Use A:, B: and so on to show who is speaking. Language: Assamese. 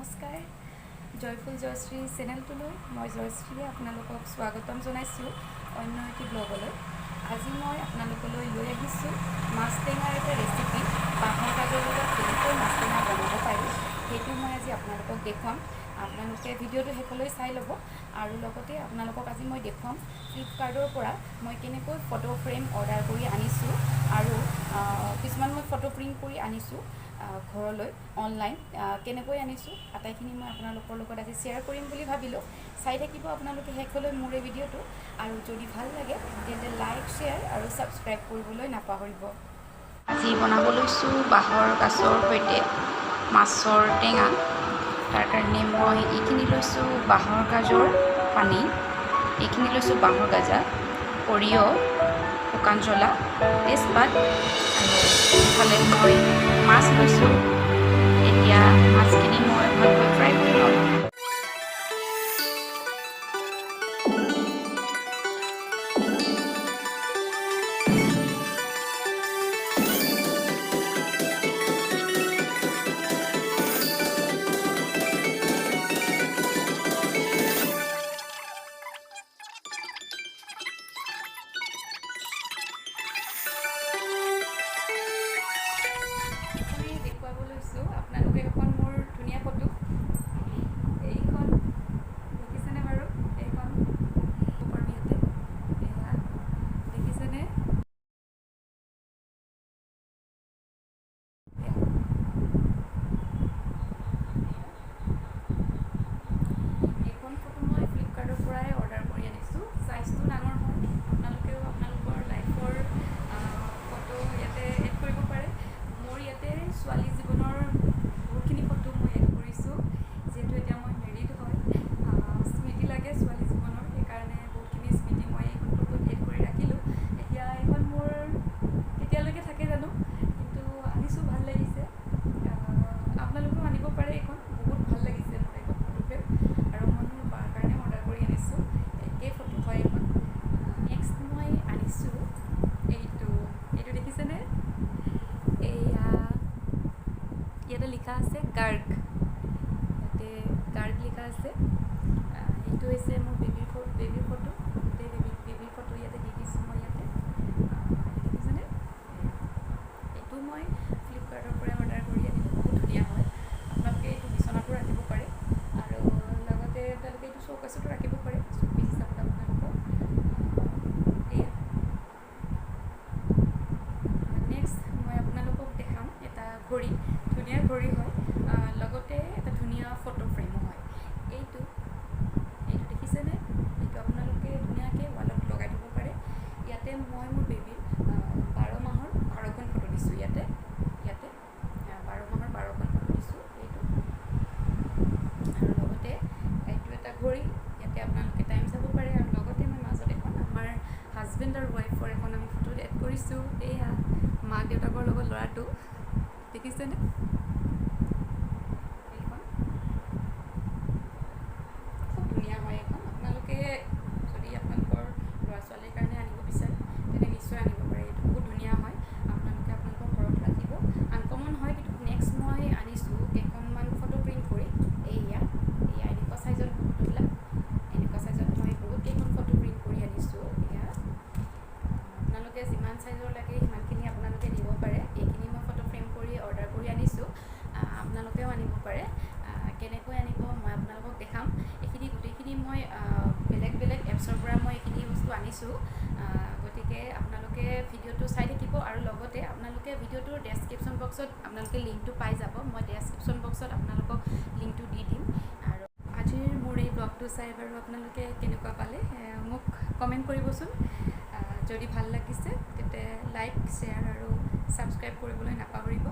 A: নমস্কাৰ জয়ফুল জয়শ্ৰী চেনেলটোলৈ মই জয়শ্ৰীয়ে আপোনালোকক স্বাগতম জনাইছোঁ অন্য এটি ব্লগলৈ। আজি মই আপোনালোকলৈ লৈ আহিছোঁ মাছ টেঙাৰ এটা ৰেচিপি। বাঁহৰ গাজৰ লগত কেনেকৈ মাছ টেঙা বনাব পাৰি সেইটো মই আজি আপোনালোকক দেখুৱাম। আপোনালোকে ভিডিঅ'টো শেষলৈ চাই ল'ব আৰু লগতে আপোনালোকক আজি মই দেখুৱাম ফ্লিপকাৰ্টৰ পৰা মই কেনেকৈ ফটো ফ্ৰেম অৰ্ডাৰ কৰি আনিছোঁ আৰু কিছুমান মই ফটো প্ৰিণ্ট কৰি আনিছোঁ ঘৰলৈ অনলাইন কেনেকৈ আনিছোঁ আটাইখিনি মই আপোনালোকৰ লগত আজি শ্বেয়াৰ কৰিম বুলি ভাবিলোঁ। চাই থাকিব আপোনালোকে শেষলৈ মোৰ এই ভিডিঅ'টো আৰু যদি ভাল লাগে তেন্তে লাইক শ্বেয়াৰ আৰু ছাবস্ক্ৰাইব কৰিবলৈ নাপাহৰিব। আজি বনাব লৈছোঁ বাঁহৰ গাজৰ সৈতে মাছৰ টেঙা। তাৰ কাৰণে মই এইখিনি লৈছোঁ বাঁহৰ গাজৰ পানী, এইখিনি লৈছোঁ বাঁহৰ গাজা, সৰিয়হ, শুকান জ্বলা, তেজপাত আৰু ইফালে মই মাছ লৈছোঁ। এতিয়া মাছখিনি মই ভালকৈ ফ্ৰাই কৰি ল'ম। দেখুৱাব লৈছোঁ আপোনালোকে এখন মোৰ ধুনীয়া ফটো। এইখন দেখিছেনে বাৰু? এইখন ইয়াতে এয়া দেখিছেনে? এইখন ফটো মই ফ্লিপকাৰ্টৰ পৰাই অৰ্ডাৰ কৰি আনিছোঁ। চাইজটো ডাঙৰ হয়, আপোনালোকেও আপোনালোকৰ লাইফৰ ফটো ইয়াতে এড কৰিব পাৰে। মোৰ ইয়াতে ছোৱালী জীৱনৰ বহুতখিনি ফটো মই এড কৰিছোঁ, যিহেতু এতিয়া মই মেৰিড হয়। স্মৃতি লাগে ছোৱালী জীৱনৰ, সেইকাৰণে বহুতখিনি স্মৃতি মই এইখন ফটোত এড কৰি ৰাখিলোঁ। এতিয়া এইখন মোৰ কেতিয়ালৈকে থাকে জানো, কিন্তু আনিছোঁ, ভাল লাগিছে। আপোনালোকেও আনিব পাৰে। এইখন বহুত ভাল লাগিছে মোৰ এইখন ফটোগ্ৰাফ আৰু মই মোৰ বাৰ কাৰণে অৰ্ডাৰ কৰি আনিছোঁ। একেই ফটো হয় এইখন। নেক্সট মই আনিছোঁ এইটো দেখিছেনে? ইয়াতে লিখা আছে গাৰ্গ, ইয়াতে গাৰ্গ লিখা আছে। এইটো হৈছে মোৰ বেবীৰ ফটো, গোটেই বেবীৰ ফটো ইয়াতে দি দিছোঁ মই ইয়াতে। দেখিছেনে? এইটো মই ফ্লিপকাৰ্টৰ পৰা অৰ্ডাৰ কৰি আনিলোঁ, বহুত ধুনীয়া হয়। আপোনালোকে এইটো বিচনাতো ৰাখিব পাৰে আৰু লগতে আপোনালোকে এইটো চৌকাছতো ৰাখিব পাৰে, শ্ব'পিচ হিচাপত আপোনালোকক। এয়া নেক্সট মই আপোনালোকক দেখাম এটা ঘড়ী, ধুনীয়া ঘড়ী হয়, লগতে এটা ধুনীয়া ফটো ফ্ৰেমো হয়। এইটো দেখিছেনে? এইটো আপোনালোকে ধুনীয়াকৈ ৱালত লগাই থ'ব পাৰে। ইয়াতে মই মোৰ বেবীৰ 12 মাহৰ 12খন ফটো দিছোঁ। ইয়াতে 12 মাহৰ 12খন ফটো দিছোঁ এইটো। আৰু লগতে এইটো এটা ঘড়ী, ইয়াতে আপোনালোকে টাইম চাব পাৰে। আৰু লগতে মই মাজত এখন আমাৰ হাজবেণ্ড আৰু ৱাইফৰ এখন আমি ফটো এড কৰিছোঁ। এয়া মাক দেউতাকৰ লগত ল'ৰাটো, দেখিছেনে? এইখন খুব ধুনীয়া হয়। এইখন আপোনালোকে যদি আপোনালোকৰ ল'ৰা ছোৱালীৰ কাৰণে আনিব বিচাৰে তেন্তে নিশ্চয় আনিব পাৰে। এইটো বহুত ধুনীয়া হয়, আপোনালোকে আপোনালোকৰ ঘৰত ৰাখিব। আনকমন হয়, কিন্তু নেক্সট মই আনিছোঁ কেইখনমান ফটো প্ৰিণ্ট কৰি। এয়া এনেকুৱা চাইজৰ ফটোবিলাক, এনেকুৱা চাইজত মই বহুত কেইখন ফটো প্ৰিণ্ট কৰি আনিছোঁ। এয়া আপোনালোকে যিমান চাইজৰ লাগে সিমানখিনি আপোনালোকে নিব পাৰে। এইখিনি মই ফটো ফ্ৰেম কৰি অৰ্ডাৰ কৰি আনিছোঁ, আপোনালোকেও আনিব পাৰে। কেনেকৈ আনিব মই আপোনালোকক দেখাম। এইখিনি গোটেইখিনি মই বেলেগ এপছৰ পৰা মই এইখিনি বস্তু আনিছোঁ। গতিকে আপোনালোকে ভিডিঅ'টো চাই থাকিব আৰু লগতে আপোনালোকে ভিডিঅ'টোৰ ডেছক্ৰিপশ্যন বক্সত আপোনালোকে লিংকটো পাই যাব। মই ডেছক্ৰিপশ্যন বক্সত আপোনালোকক লিংকটো দি দিম। আৰু আজিৰ মোৰ এই ব্লগটো চাই বাৰু আপোনালোকে কেনেকুৱা পালে মোক কমেণ্ট কৰিবচোন। যদি ভাল লাগিছে তেন্তে লাইক শ্বেয়াৰ আৰু ছাবস্ক্ৰাইব কৰিবলৈ নাপাহৰিব।